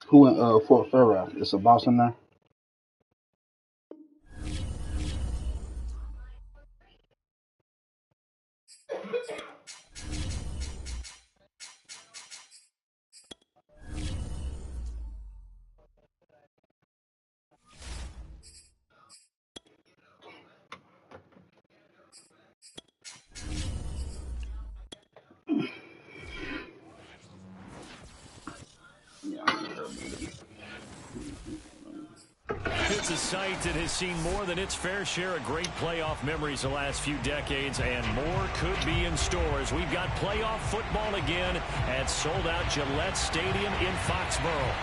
Who in Fort Fairhouse? It's a boss in there. It's a site that has seen more than its fair share of great playoff memories the last few decades, and more could be in stores. We've got playoff football again at sold-out Gillette Stadium in Foxborough.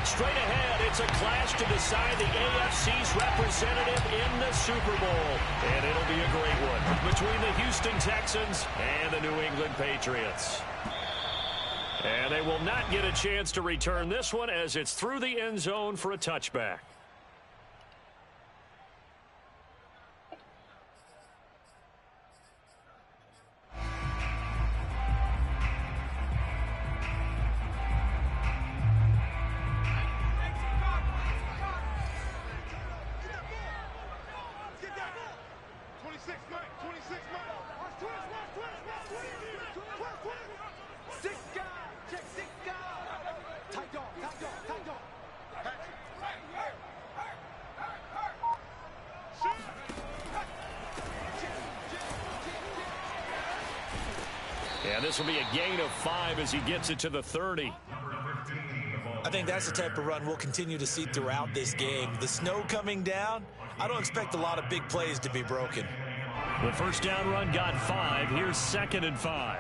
Straight ahead, it's a clash to decide the AFC's representative in the Super Bowl. And it'll be a great one between the Houston Texans and the New England Patriots. And they will not get a chance to return this one as it's through the end zone for a touchback. And this will be a gain of 5 as he gets it to the 30. I think that's the type of run we'll continue to see throughout this game. The snow coming down, I don't expect a lot of big plays to be broken. The first down run got 5. Here's 2nd and 5.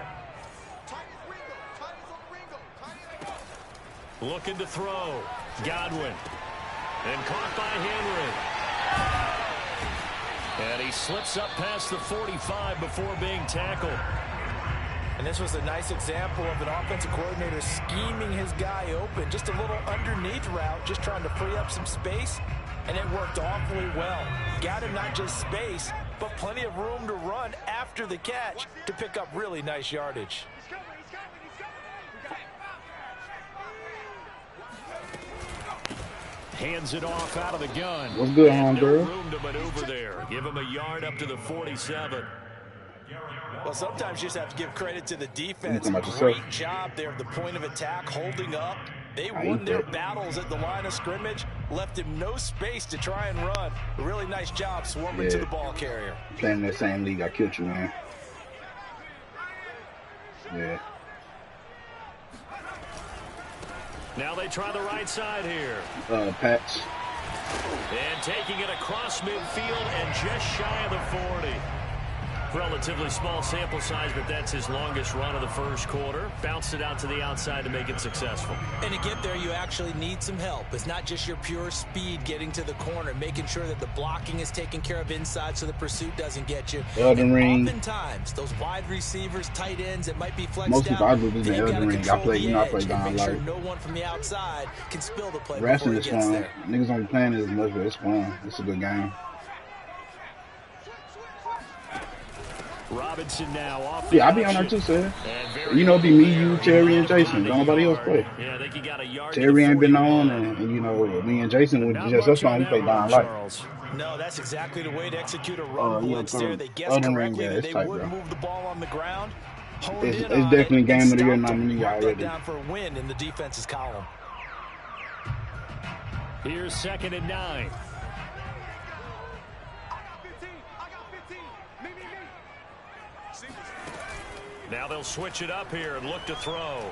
Looking to throw. Godwin. And caught by Henry. And he slips up past the 45 before being tackled. And this was a nice example of an offensive coordinator scheming his guy open. Just a little underneath route, just trying to free up some space. And it worked awfully well. Got him not just space, but plenty of room to run after the catch to pick up really nice yardage. Hands it off out of the gun. What's good, homegirl? No room to maneuver there. Give him a yard up to the 47. Well, sometimes you just have to give credit to the defense. Great job there at the point of attack, holding up. They won their battles at the line of scrimmage, left him no space to try and run. A really nice job swarming to the ball carrier. Playing in that same league, I killed you, man. Yeah. Now they try the right side here. Pats. And taking it across midfield and just shy of the 40. Relatively small sample size, but that's his longest run of the first quarter. Bounced it out to the outside to make it successful. And to get there, you actually need some help. It's not just your pure speed getting to the corner, making sure that the blocking is taken care of inside so the pursuit doesn't get you. Elden Ring. Oftentimes, those wide receivers, tight ends, it might be flexed Most people I out. do is in Elden Ring. I play, I play down make sure like. no one from the outside can spill the play Wrestling before is he gets fun. there. Niggas don't be playing it as much, but it's fun. It's a good game. Robinson now off the I be on there too, sir. You know, it be me, you, Terry, and Jason. Don't nobody else play. Yeah, I think he got a yard. Terry ain't been on, and you know, me and Jason would just us on. We play down like. No, that's exactly the way to execute a run blitz there. They guessed correctly that they would move the ball on the ground. It's definitely game of the year nominee already. Down for a win in the defense's column. Here's 2nd and 9. Now they'll switch it up here and look to throw.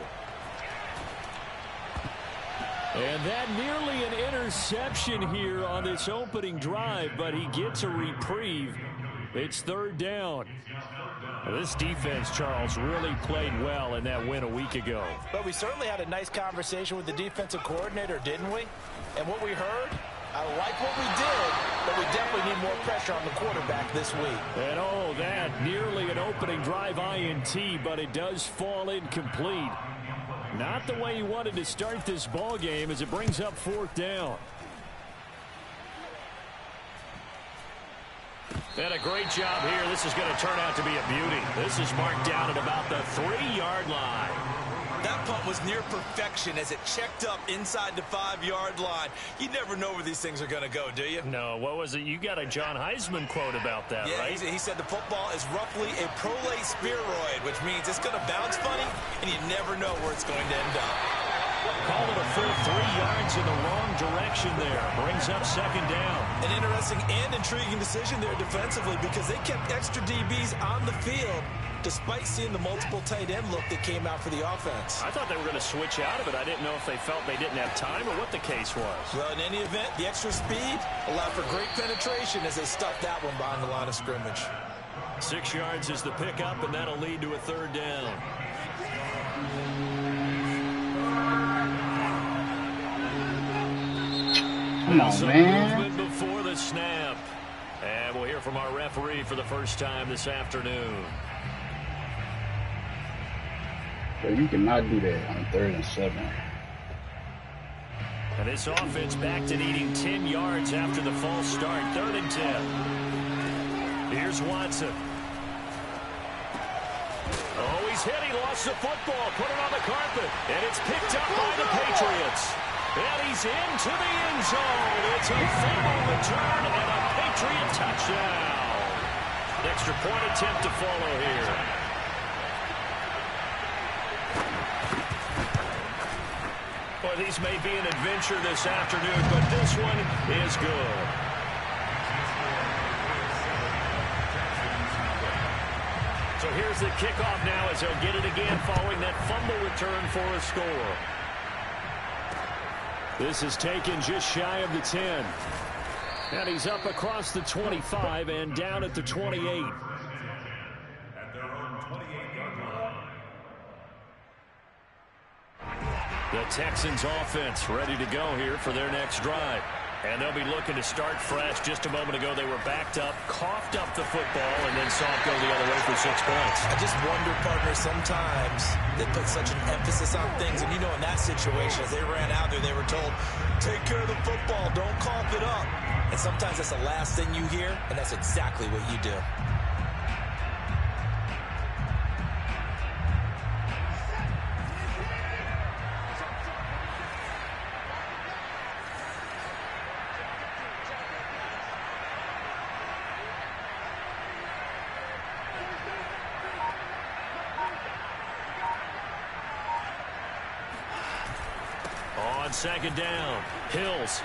And that nearly an interception here on this opening drive, but he gets a reprieve. It's 3rd down. This defense, Charles, really played well in that win a week ago. But we certainly had a nice conversation with the defensive coordinator, didn't we? And what we heard, I like what we did, but we definitely need more pressure on the quarterback this week. And oh, that nearly an opening drive INT, but it does fall incomplete. Not the way he wanted to start this ball game as it brings up 4th down. And a great job here. This is going to turn out to be a beauty. This is marked down at about the 3-yard line. That That punt was near perfection as it checked up inside the 5-yard line. You never know where these things are going to go, do you? No, what was it? You got a John Heisman quote about that, right? He said the football is roughly a prolate spheroid, which means it's going to bounce funny, and you never know where it's going to end up. Call it a full 3 yards in the wrong direction there. Brings up second down. An interesting and intriguing decision there defensively because they kept extra DBs on the field despite seeing the multiple tight end look that came out for the offense. I thought they were going to switch out of it. I didn't know if they felt they didn't have time or what the case was. Well, in any event, the extra speed allowed for great penetration as they stuffed that one behind the line of scrimmage. 6 yards is the pickup, and that'll lead to a third down. Come on, man. Movement before the snap. And we'll hear from our referee for the first time this afternoon. But you cannot do that on 3rd and 7. And this offense back to needing 10 yards after the false start. 3rd and 10. Here's Watson. Oh, he's hit. He lost the football. Put it on the carpet. And it's picked up by the Patriots. And he's into the end zone. It's a fumble return and a Patriot touchdown. An extra point attempt to follow here. Well, these may be an adventure this afternoon, but this one is good. So here's the kickoff now as they'll get it again following that fumble return for a score. This is taken just shy of the 10. And he's up across the 25 and down at the 28. The Texans offense ready to go here for their next drive. And they'll be looking to start fresh. Just a moment ago, they were backed up, coughed up the football, and then saw it go the other way for 6 points. I just wonder, partner, sometimes they put such an emphasis on things. And, you know, in that situation, as they ran out there, they were told, take care of the football, don't cough it up. And sometimes that's the last thing you hear, and that's exactly what you do. On second down, Hills.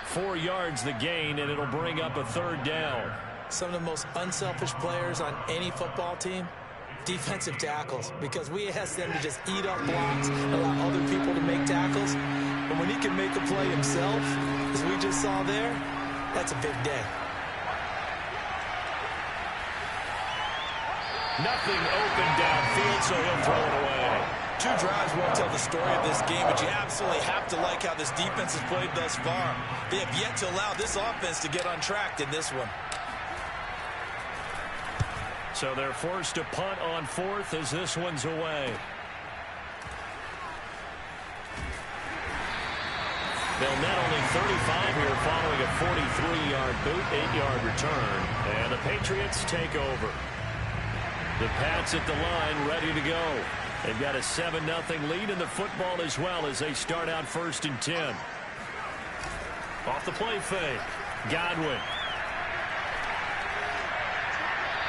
4 yards the gain, and it'll bring up a third down. Some of the most unselfish players on any football team, defensive tackles, because we ask them to just eat up blocks, allow other people to make tackles. But when he can make a play himself, as we just saw there, that's a big day. Nothing open downfield, so he'll throw it away. 2 drives won't tell the story of this game, but you absolutely have to like how this defense has played thus far. They have yet to allow this offense to get untracked in this one. So they're forced to punt on 4th as this one's away. They'll net only 35 here following a 43-yard boot, 8-yard return. And the Patriots take over. The Pats at the line ready to go. They've got a 7-0 lead in the football as well as they start out 1st and 10. Off the play fake. Godwin.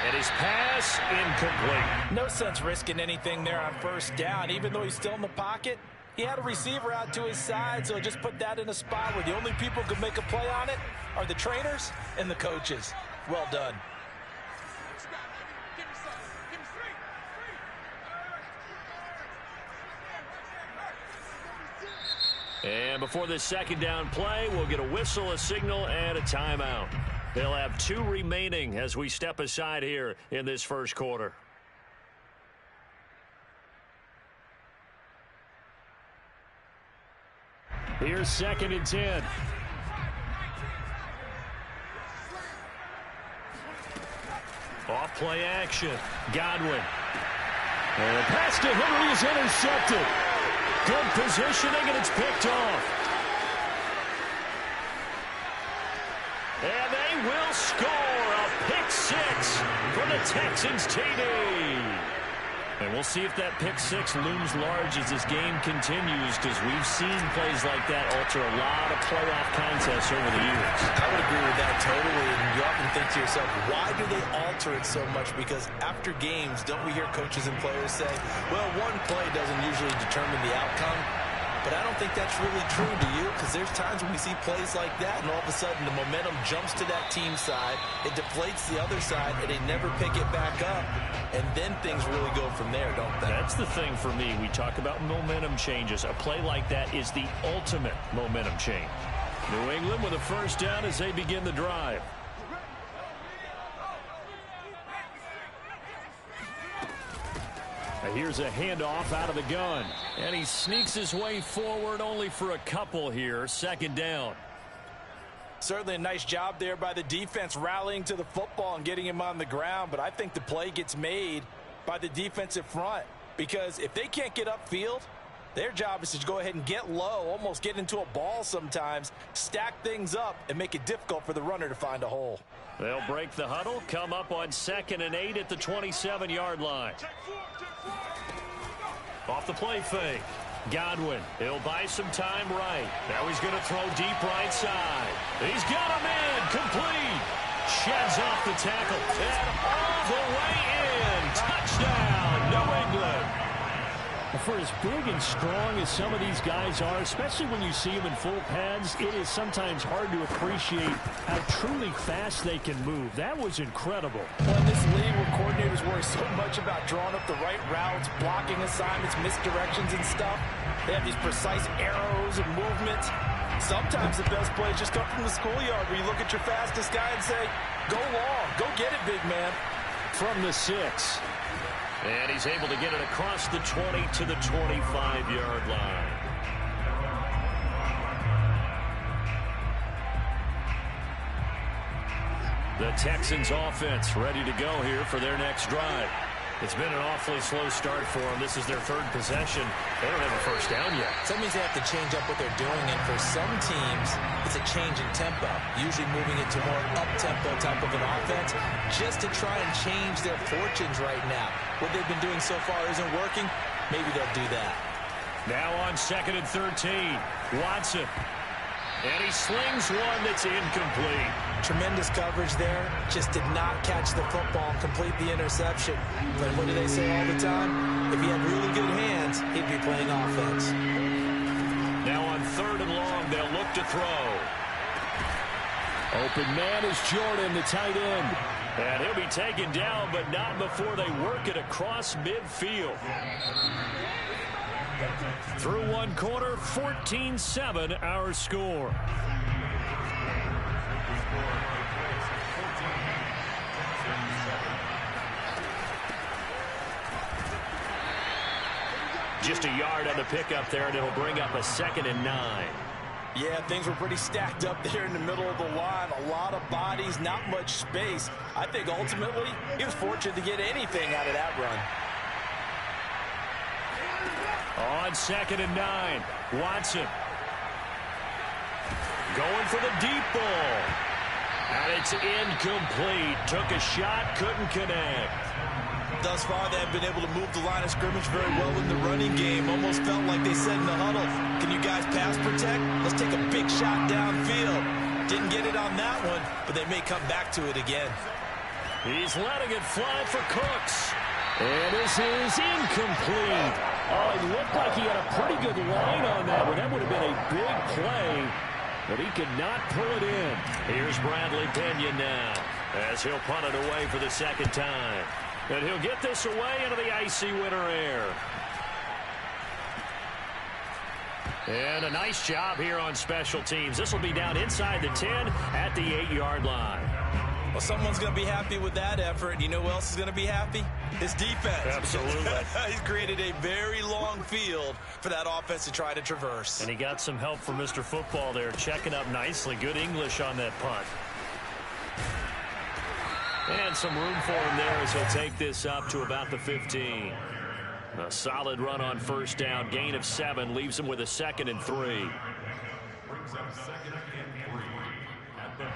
And his pass incomplete. No sense risking anything there on 1st down. Even though he's still in the pocket, he had a receiver out to his side, so just put that in a spot where the only people who could make a play on it are the trainers and the coaches. Well done. And before this second down play, we'll get a whistle, a signal, and a timeout. They'll have 2 remaining as we step aside here in this first quarter. Here's 2nd and 10. Off play action. Godwin. And the pass to Henry is intercepted. Good positioning, and it's picked off. And they will score a pick 6 for the Texans TD. And we'll see if that pick six looms large as this game continues, because we've seen plays like that alter a lot of playoff contests over the years. I would agree with that totally. And you often think to yourself, why do they alter it so much? Because after games, don't we hear coaches and players say, well, one play doesn't usually determine the outcome. But I don't think that's really true to you, because there's times when we see plays like that, and all of a sudden the momentum jumps to that team side, it deflates the other side, and they never pick it back up, and then things really go from there, don't they? That's the thing for me. We talk about momentum changes. A play like that is the ultimate momentum change. New England with a first down as they begin the drive. Here's a handoff out of the gun. And he sneaks his way forward only for a couple here. Second down. Certainly a nice job there by the defense rallying to the football and getting him on the ground. But I think the play gets made by the defensive front. Because if they can't get upfield, their job is to go ahead and get low, almost get into a ball sometimes, stack things up, and make it difficult for the runner to find a hole. They'll break the huddle, come up on 2nd and 8 at the 27-yard line. Off the play fake. Godwin, he'll buy some time right. Now he's going to throw deep right side. He's got him in, complete. Sheds off the tackle, and all the way in. Touchdown, New England. For as big and strong as some of these guys are, especially when you see them in full pads, it is sometimes hard to appreciate how truly fast they can move. That was incredible. Well, in this league where coordinators worry so much about drawing up the right routes, blocking assignments, misdirections and stuff, they have these precise arrows and movements. Sometimes the best plays just come from the schoolyard where you look at your fastest guy and say, go long, go get it, big man. From the 6. And he's able to get it across the 20 to the 25-yard line. The Texans offense ready to go here for their next drive. It's been an awfully slow start for them. This is their 3rd possession. They don't have a first down yet. So that means they have to change up what they're doing, and for some teams, it's a change in tempo, usually moving it to more up-tempo type of an offense, just to try and change their fortunes right now. What they've been doing so far isn't working. Maybe they'll do that. Now on 2nd and 13, Watson. And he slings one that's incomplete. Tremendous coverage there. Just did not catch the football and complete the interception. But what do they say all the time? If he had really good hands, he'd be playing offense. Now on 3rd and long, they'll look to throw. Open man is Jordan, the tight end. And he'll be taken down, but not before they work it across midfield. Through one quarter, 14-7 our score. Just a yard on the pickup there, and it'll bring up a 2nd and 9. Yeah, things were pretty stacked up there in the middle of the line. A lot of bodies, not much space. I think ultimately he was fortunate to get anything out of that run. On 2nd and 9, Watson. Going for the deep ball. And it's incomplete. Took a shot, couldn't connect. Thus far, they have been able to move the line of scrimmage very well in the running game. Almost felt like they said in the huddle, can you guys pass protect? Let's take a big shot downfield. Didn't get it on that one, but they may come back to it again. He's letting it fly for Cooks. And this is incomplete. Oh, it looked like he had a pretty good line on that one. That would have been a big play, but he could not pull it in. Here's Bradley Pinion now as he'll punt it away for the 2nd time. And he'll get this away into the icy winter air. And a nice job here on special teams. This will be down inside the 10 at the 8-yard line. Well, someone's going to be happy with that effort. You know who else is going to be happy? His defense. Absolutely. He's created a very long field for that offense to try to traverse. And he got some help from Mr. Football there, checking up nicely. Good English on that punt. And some room for him there as he'll take this up to about the 15. A solid run on first down. Gain of 7 leaves him with a 2nd and 3. Brings up 2nd and 3 at the 15.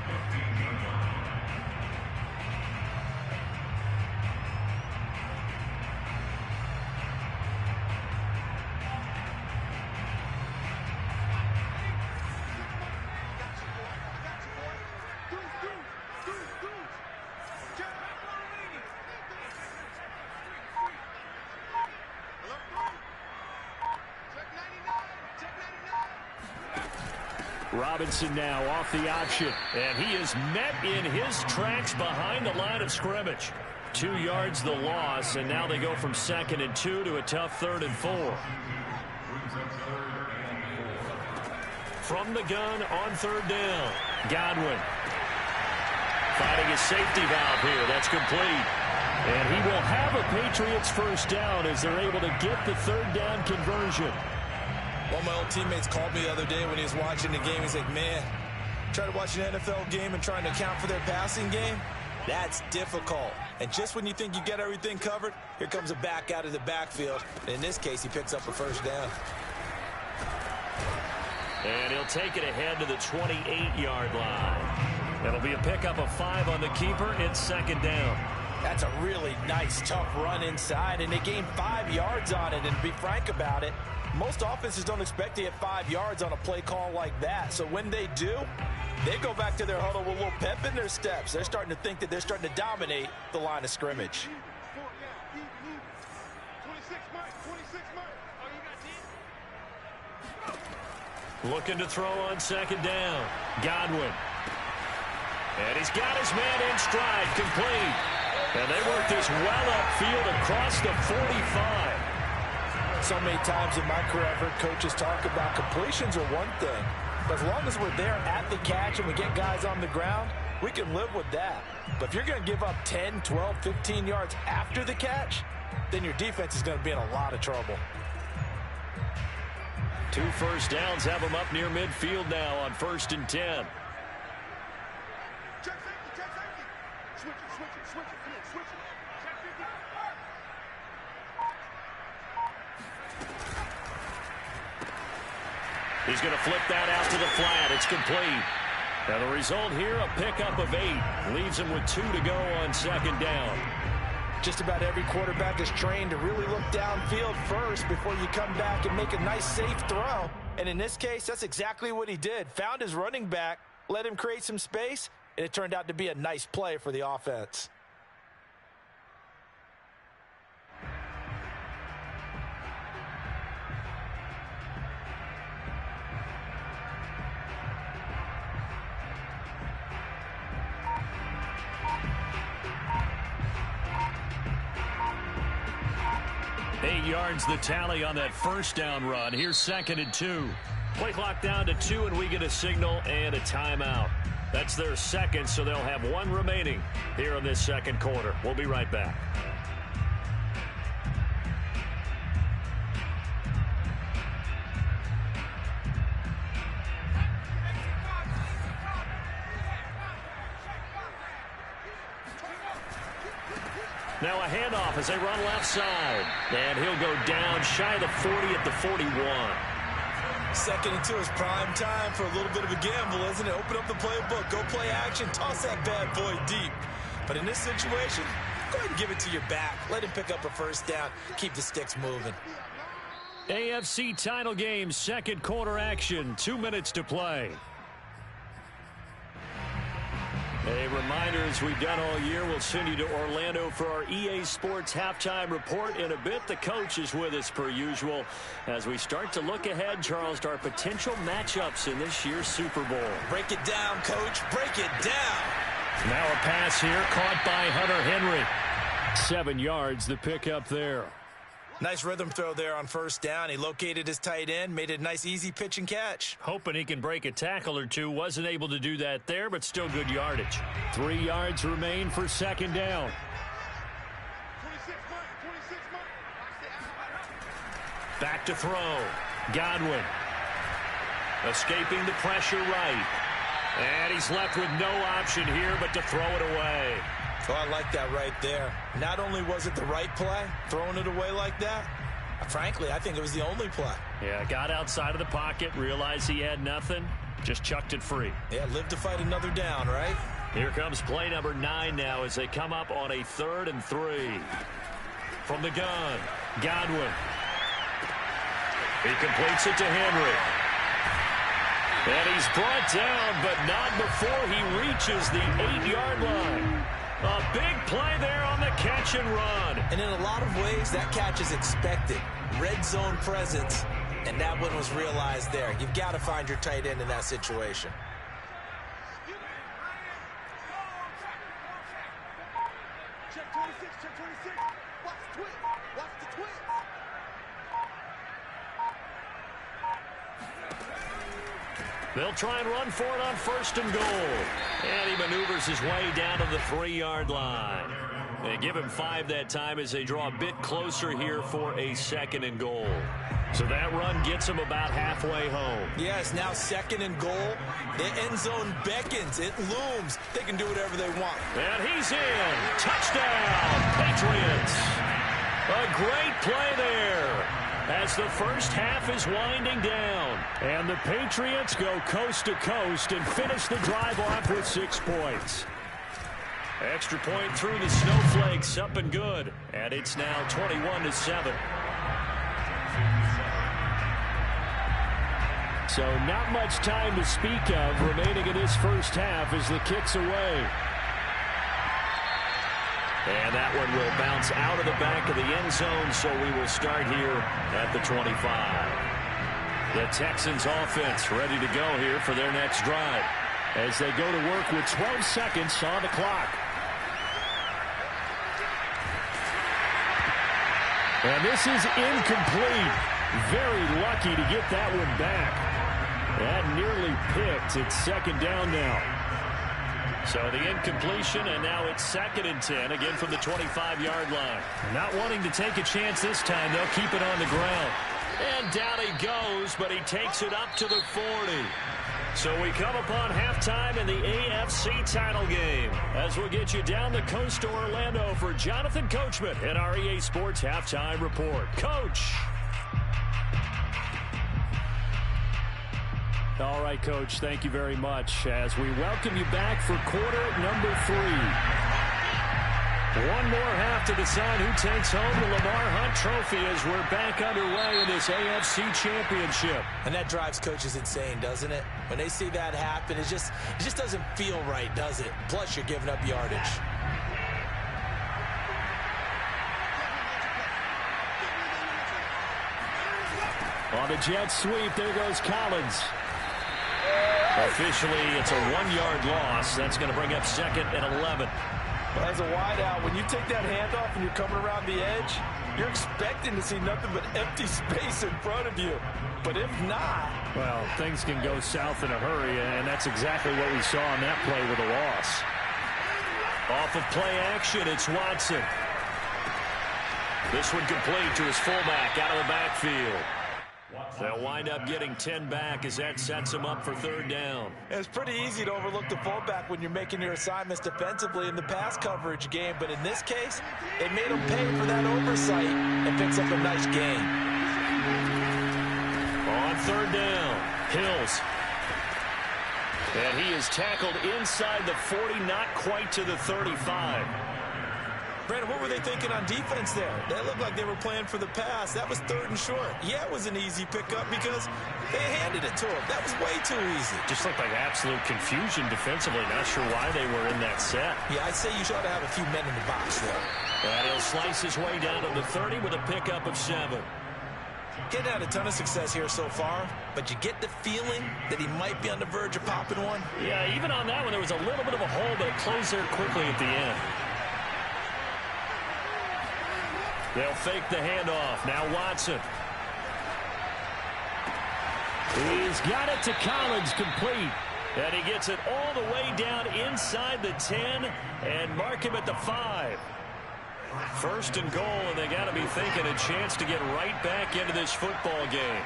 Robinson now off the option, and he is met in his tracks behind the line of scrimmage. 2 yards the loss, and now they go from 2nd and 2 to a tough 3rd and 4. From the gun on 3rd down, Godwin. Finding his safety valve here. That's complete. And he will have a Patriots first down as they're able to get the 3rd down conversion. One of my old teammates called me the other day when he was watching the game. He's like, man, trying to watch an NFL game and trying to account for their passing game, that's difficult. And just when you think you get everything covered, here comes a back out of the backfield. And in this case, he picks up a first down. And he'll take it ahead to the 28-yard line. It'll be a pickup of 5 on the keeper. It's 2nd down. That's a really nice, tough run inside, and they gained 5 yards on it. And to be frank about it, most offenses don't expect to get 5 yards on a play call like that. So when they do, they go back to their huddle with a little pep in their steps. They're starting to think that they're starting to dominate the line of scrimmage. Looking to throw on 2nd down. Godwin. And he's got his man in stride, complete. And they work this well upfield across the 45. So many times in my career, I've heard coaches talk about completions are one thing. But as long as we're there at the catch and we get guys on the ground, we can live with that. But if you're going to give up 10, 12, 15 yards after the catch, then your defense is going to be in a lot of trouble. 2 first downs have them up near midfield now on 1st and 10. He's going to flip that out to the flat. It's complete. Now the result here, a pickup of 8. Leaves him with 2 to go on 2nd down. Just about every quarterback is trained to really look downfield first before you come back and make a nice, safe throw. And in this case, that's exactly what he did. Found his running back, let him create some space, and it turned out to be a nice play for the offense. Yards the tally on that first down run. Here's 2nd and 2. Play clock down to 2, and we get a signal and a timeout. That's their second, so they'll have 1 remaining here in this 2nd quarter. We'll be right back. Now a handoff as they run left side. And he'll go down shy of the 40 at the 41. 2nd and 2 is prime time for a little bit of a gamble, isn't it? Open up the playbook, go play action, toss that bad boy deep. But in this situation, go ahead and give it to your back. Let him pick up a first down. Keep the sticks moving. AFC title game, 2nd quarter action. 2 minutes to play. A reminder, as we've done all year, we'll send you to Orlando for our EA Sports halftime report in a bit. The coach is with us per usual as we start to look ahead, Charles, to our potential matchups in this year's Super Bowl. Break it down, coach. Break it down. Now a pass here caught by Hunter Henry. 7 yards, the pickup there. Nice rhythm throw there on first down. He located his tight end, made it a nice, easy pitch and catch. Hoping he can break a tackle or two. Wasn't able to do that there, but still good yardage. 3 yards remain for 2nd down. Back to throw. Godwin. Escaping the pressure right. And he's left with no option here but to throw it away. Oh, I like that right there. Not only was it the right play, throwing it away like that, frankly, I think it was the only play. Yeah, got outside of the pocket, realized he had nothing, just chucked it free. Yeah, live to fight another down, right? Here comes play number 9 now as they come up on a 3rd and 3. From the gun, Godwin. He completes it to Henry. And he's brought down, but not before he reaches the 8-yard line. A big play there on the catch and run. And in a lot of ways, that catch is expected. Red zone presence. And that one was realized there. You've got to find your tight end in that situation. Check 26, check 26. Watch the twist. Watch the twist. They'll try and run for it on 1st and goal. And he maneuvers his way down to the 3-yard line. They give him 5 that time as they draw a bit closer here for a 2nd and goal. So that run gets him about halfway home. Yes, now 2nd and goal. The end zone beckons. It looms. They can do whatever they want. And he's in. Touchdown, Patriots. A great play there as the first half is winding down. And the Patriots go coast to coast and finish the drive off with 6 points. Extra point through the Snowflakes, up and good. And it's now 21-7. So not much time to speak of remaining in this first half as the kick's away. And that one will bounce out of the back of the end zone, so we will start here at the 25. The Texans offense ready to go here for their next drive as they go to work with 12 seconds on the clock. And this is incomplete. Very lucky to get that one back. That nearly picked. It's 2nd down now. So the incompletion, and now it's 2nd and 10, again from the 25-yard line. Not wanting to take a chance this time, they'll keep it on the ground. And down he goes, but he takes it up to the 40. So we come upon halftime in the AFC title game as we'll get you down the coast to Orlando for Jonathan Coachman in our EA Sports Halftime Report. Coach! All right, Coach, thank you very much as we welcome you back for quarter number 3. One more half to decide who takes home the Lamar Hunt Trophy as we're back underway in this AFC Championship. And that drives coaches insane, doesn't it? When they see that happen, it just doesn't feel right, does it? Plus, you're giving up yardage. On the jet sweep, there goes Collins. Officially, it's a 1-yard loss. That's going to bring up 2nd and 11. As a wideout, when you take that handoff and you're coming around the edge, you're expecting to see nothing but empty space in front of you. But if not... Well, things can go south in a hurry, and that's exactly what we saw on that play with a loss. Off of play action, it's Watson. This one complete to his fullback out of the backfield. They'll wind up getting 10 back as that sets them up for 3rd down. It's pretty easy to overlook the fullback when you're making your assignments defensively in the pass coverage game, but in this case, they made him pay for that oversight and picks up a nice gain. On 3rd down, Hills. And he is tackled inside the 40, not quite to the 35. Brandon, what were they thinking on defense there? That looked like they were playing for the pass. That was 3rd and short. Yeah, it was an easy pickup because they handed it to him. That was way too easy. Just looked like absolute confusion defensively. Not sure why they were in that set. Yeah, I'd say you ought to have a few men in the box there. And he'll slice his way down to the 30 with a pickup of 7. Getting had a ton of success here so far, but you get the feeling that he might be on the verge of popping one. Yeah, even on that one, there was a little bit of a hole, but it closed there quickly at the end. They'll fake the handoff. Now Watson. He's got it to Collins, complete. And he gets it all the way down inside the 10 and mark him at the 5. 1st and goal, and they got to be thinking a chance to get right back into this football game.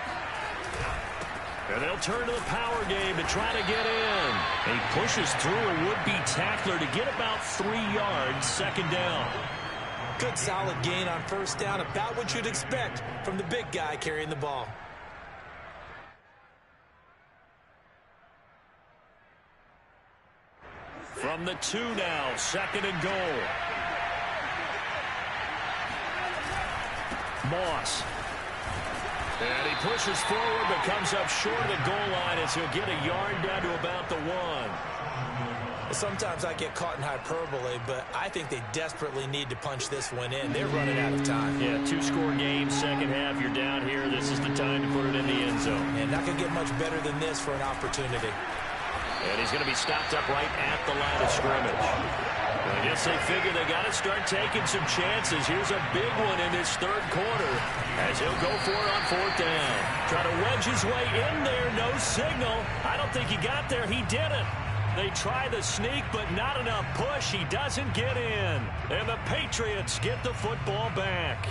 And they'll turn to the power game to try to get in. He pushes through a would-be tackler to get about 3 yards, 2nd down. Good solid gain on 1st down, about what you'd expect from the big guy carrying the ball. From the 2 now, 2nd and goal. Moss. And he pushes forward but comes up short of the goal line as he'll get a yard down to about the 1. Sometimes I get caught in hyperbole, but I think they desperately need to punch this one in. They're running out of time. Yeah, two-score game, second half. You're down here. This is the time to put it in the end zone. And not going to get much better than this for an opportunity. And he's going to be stopped up right at the line of scrimmage. Well, I guess they figure they got to start taking some chances. Here's a big one in this third quarter as he'll go for it on fourth down. Try to wedge his way in there. No signal. I don't think he got there. He didn't. They try the sneak, but not enough push. He doesn't get in. And the Patriots get the football back.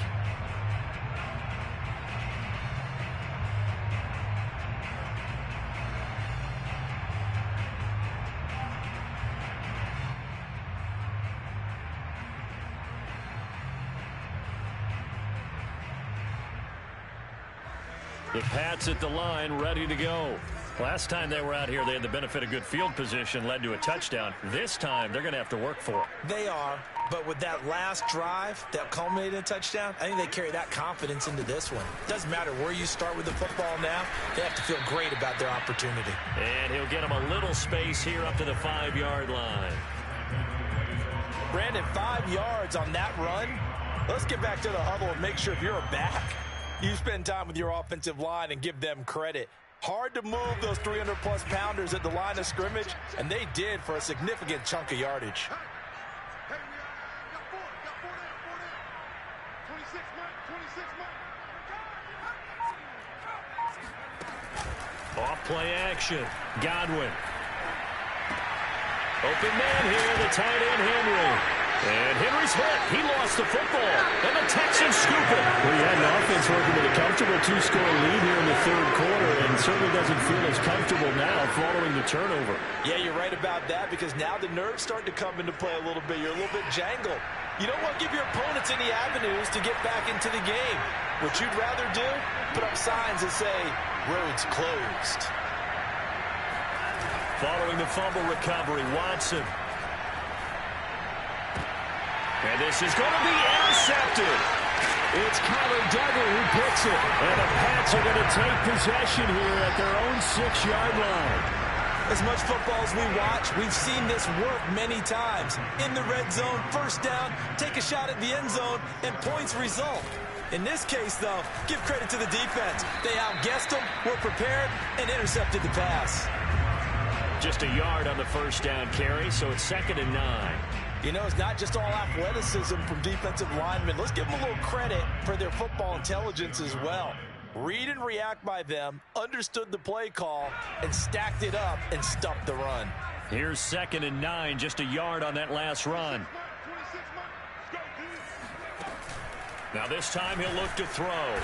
The Pats at the line, ready to go. Last time they were out here, they had the benefit of good field position, led to a touchdown. This time, they're going to have to work for it. They are, but with that last drive that culminated in a touchdown, I think they carry that confidence into this one. Doesn't matter where you start with the football now, they have to feel great about their opportunity. And he'll get them a little space here up to the 5-yard line. Brandon, 5 yards on that run. Let's get back to the huddle and make sure if you're a back, you spend time with your offensive line and give them credit. Hard to move those 300-plus pounders at the line of scrimmage, and they did for a significant chunk of yardage. Hey, we got four down. 26 man. Off play action. Godwin. Open man here, the tight end Henry. And Henry's hit. He lost the football. And the Texans scoop it. Well, you had an offense working with a comfortable 2-score lead here in the third quarter, and certainly doesn't feel as comfortable now following the turnover. Yeah, you're right about that, because now the nerves start to come into play a little bit. You're a little bit jangled. You don't want to give your opponents any avenues to get back into the game. What you'd rather do, put up signs that say, roads closed. Following the fumble recovery, Watson. And this is going to be intercepted. It's Kyler Duggar who picks it. And the Pats are going to take possession here at their own 6-yard line. As much football as we watch, we've seen this work many times. In the red zone, first down, take a shot at the end zone, and points result. In this case, though, give credit to the defense. They outguessed them, were prepared, and intercepted the pass. Just a yard on the first down carry, so it's 2nd and 9. You know, it's not just all athleticism from defensive linemen. Let's give them a little credit for their football intelligence as well. Read and react by them, understood the play call, and stacked it up and stuffed the run. Here's 2nd and 9, just a yard on that last run. Now this time he'll look to throw.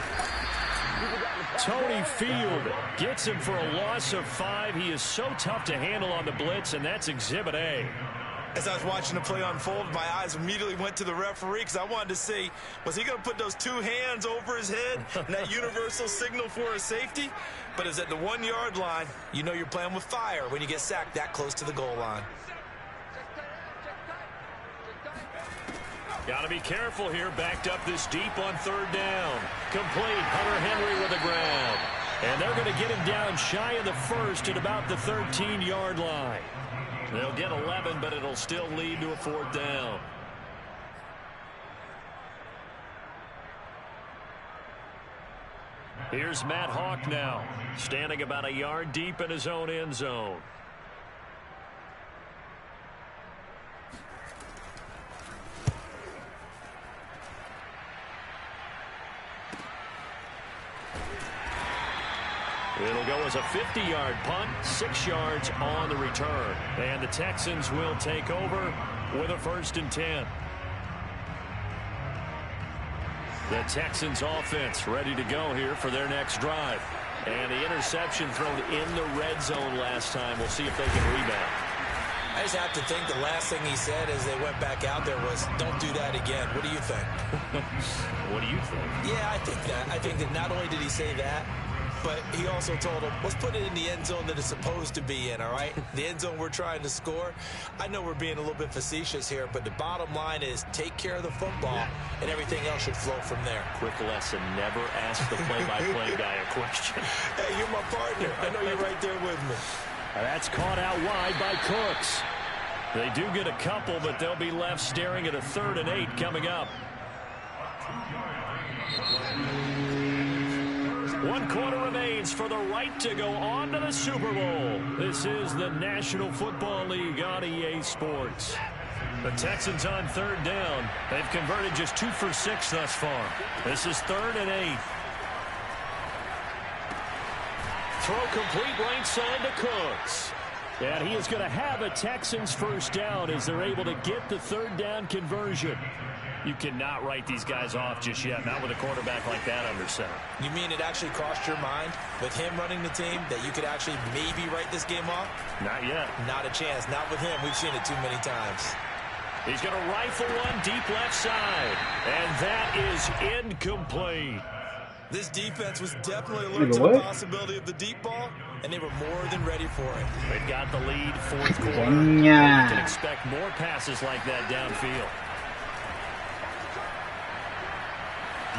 Tony Field gets him for a loss of 5. He is so tough to handle on the blitz, and that's Exhibit A. As I was watching the play unfold, my eyes immediately went to the referee because I wanted to see, was he going to put those 2 hands over his head and that universal signal for a safety? But it's at the 1-yard line. You know you're playing with fire when you get sacked that close to the goal line. Got to be careful here, backed up this deep on 3rd down. Complete, Hunter Henry with the grab. And they're going to get him down shy of the 1st at about the 13-yard line. They'll get 11, but it'll still lead to a 4th down. Here's Matt Hawk now, standing about a yard deep in his own end zone. It'll go as a 50-yard punt, 6 yards on the return. And the Texans will take over with a 1st and 10. The Texans offense ready to go here for their next drive. And the interception thrown in the red zone last time. We'll see if they can rebound. I just have to think the last thing he said as they went back out there was, don't do that again. What do you think? What do you think? Yeah, I think that. I think that not only did he say that, but he also told him, let's put it in the end zone that it's supposed to be in, all right? The end zone we're trying to score. I know we're being a little bit facetious here, but the bottom line is take care of the football, and everything else should flow from there. Quick lesson, never ask the play-by-play guy a question. Hey, you're my partner. I know you're right there with me. That's caught out wide by Cooks. They do get a couple, but they'll be left staring at a 3rd and 8 coming up. 1/4 remains for the right to go on to the Super Bowl. This is the National Football League on EA Sports. The Texans on 3rd down. They've converted just 2 for 6 thus far. This is 3rd and 8. Throw complete right side to Cooks. And he is going to have a Texans 1st down as they're able to get the 3rd down conversion. You cannot write these guys off just yet, not with a quarterback like that under center. You mean it actually crossed your mind with him running the team that you could actually maybe write this game off? Not yet. Not a chance. Not with him. We've seen it too many times. He's going to rifle one deep left side. And that is incomplete. This defense was definitely alert to the possibility of the deep ball, and they were more than ready for it. They've got the lead 4th quarter. You can expect more passes like that downfield.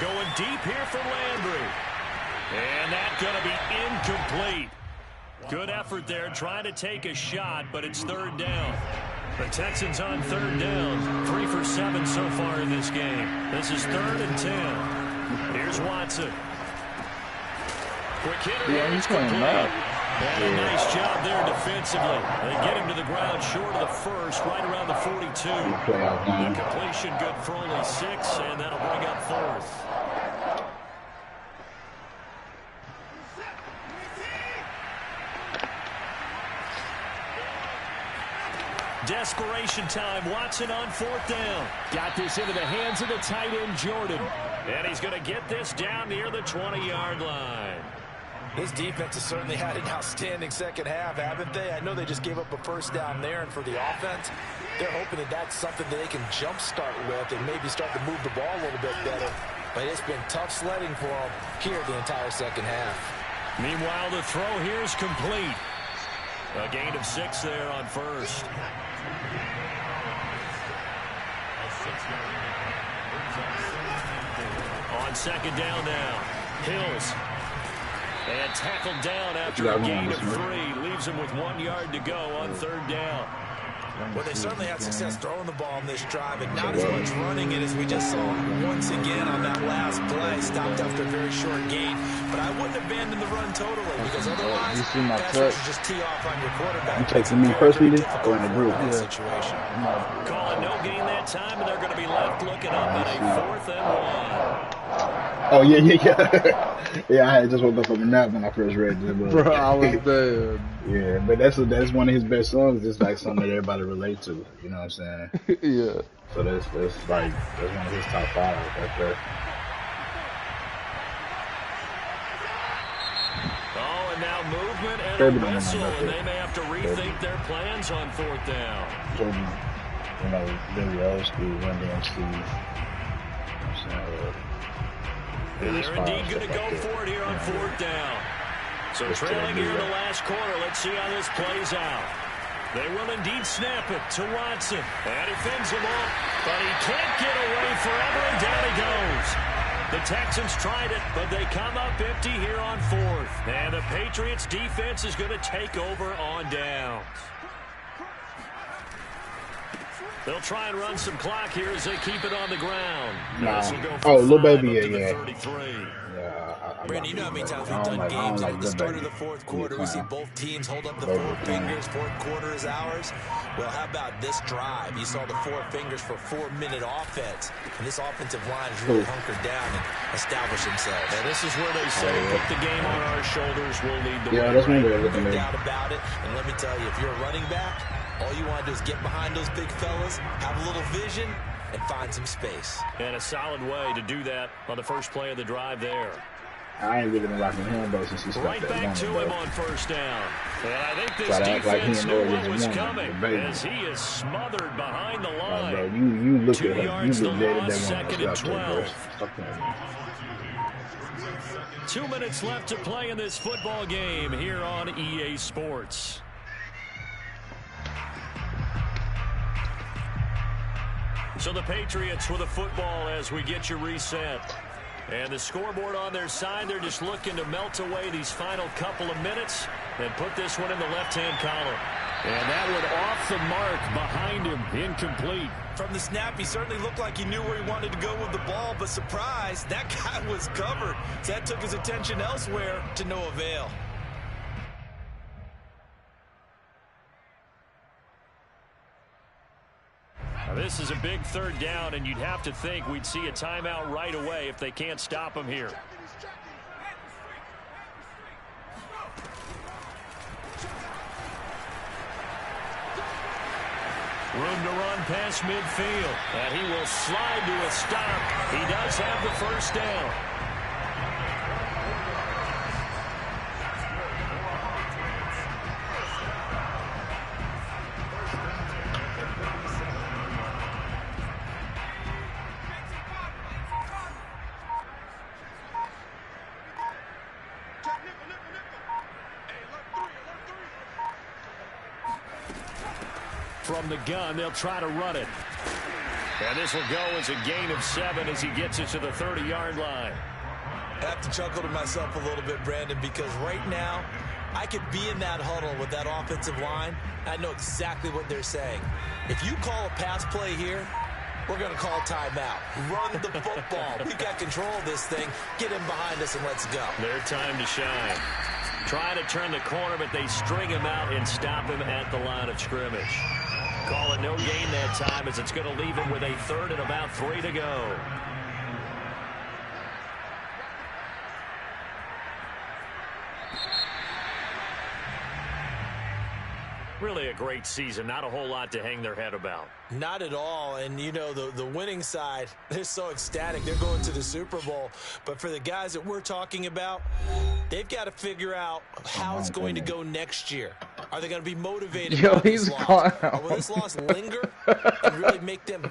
Going deep here for Landry. And that's going to be incomplete. Good effort there trying to take a shot, but it's 3rd down. The Texans on 3rd down. 3 for 7 so far in this game. This is 3rd and 10. Here's Watson. Quick hitter. Yeah, he's playing well. And a nice job there defensively. They get him to the ground short of the 1st, right around the 42. The completion good for only 6, and that'll bring up 4th. Desperation time. Watson on 4th down. Got this into the hands of the tight end, Jordan. And he's going to get this down near the 20-yard line. This defense has certainly had an outstanding second half, haven't they? I know they just gave up a 1st down there, and for the offense, they're hoping that that's something that they can jumpstart with and maybe start to move the ball a little bit better. But it's been tough sledding for them here the entire second half. Meanwhile, the throw here is complete. A gain of 6 there on 1st. On 2nd down now. Hills. And tackled down after a gain of 3. Leaves him with 1 yard to go on 3rd down. Well, they certainly had success throwing the ball on this drive, and not as much running it as we just saw once again on that last play. Stopped after a very short gain, but I wouldn't abandon the run totally, because otherwise, passers would just tee off on your quarterback. You texting me personally? Go in the group. Situation. Calling no gain that time, and they're going to be left looking up at a 4th and 1. Oh, yeah. Yeah, I just woke up from a nap when I first read this book. Bro, I was dead. Yeah, but that's one of his best songs. It's like something that everybody relate to. You know what I'm saying? Yeah. So that's one of his top 5 right there. Oh, and now movement and a whistle, and they may have to rethink their plans on 4th down. Jordan, very old school, Run DMC. And they're indeed going to go for it here on 4th down. So trailing here in the last quarter. Let's see how this plays out. They will indeed snap it to Watson. And he fends him off, but he can't get away forever, and down he goes. The Texans tried it, but they come up empty here on 4th. And the Patriots defense is going to take over on downs. They'll try and run some clock here as they keep it on the ground. Little baby, yeah. Brandon, you know how many times we've done games at the start of the 4th quarter. We see both teams hold up the 4 fingers. 4th quarter is ours. Well, how about this drive? You saw the 4 fingers for 4-minute offense. And this offensive line has really hunkered down and established themselves. And this is where they say, put the game on our shoulders, we'll lead the way. Yeah, that's no doubt about it. And let me tell you, if you're a running back, all you want to do is get behind those big fellas, have a little vision, and find some space. And a solid way to do that on the first play of the drive there. I ain't really been rocking him, though, since he stopped right back to him on 1st down. And I think this defense knew what was coming as he is smothered behind the line. Bro, you look 2 at him. yards You to look loss, at 2nd and 12. 2 minutes left to play in this football game here on EA Sports. So the Patriots with a football as we get you reset. And the scoreboard on their side, they're just looking to melt away these final couple of minutes and put this one in the left-hand column. And that one off the mark behind him, incomplete. From the snap, he certainly looked like he knew where he wanted to go with the ball, but surprise, that guy was covered. So that took his attention elsewhere to no avail. Now, this is a big third down, and you'd have to think we'd see a timeout right away if they can't stop him here. Room to run past midfield. And he will slide to a stop. He does have the first down. From the gun, they'll try to run it. And this will go as a gain of 7 as he gets it to the 30-yard line. I have to chuckle to myself a little bit, Brandon, because right now I could be in that huddle with that offensive line. I know exactly what they're saying. If you call a pass play here, we're going to call timeout. Run the football. We've got control of this thing. Get him behind us and let's go. Their time to shine. Trying to turn the corner, but they string him out and stop him at the line of scrimmage. Call it no gain that time as it's going to leave him with a third and about 3 to go. Really a great season. Not a whole lot to hang their head about. Not at all. And, you know, the winning side, they're so ecstatic. They're going to the Super Bowl. But for the guys that we're talking about, they've got to figure out how it's going to go next year. Are they going to be motivated by this loss? Or will this loss linger and really make them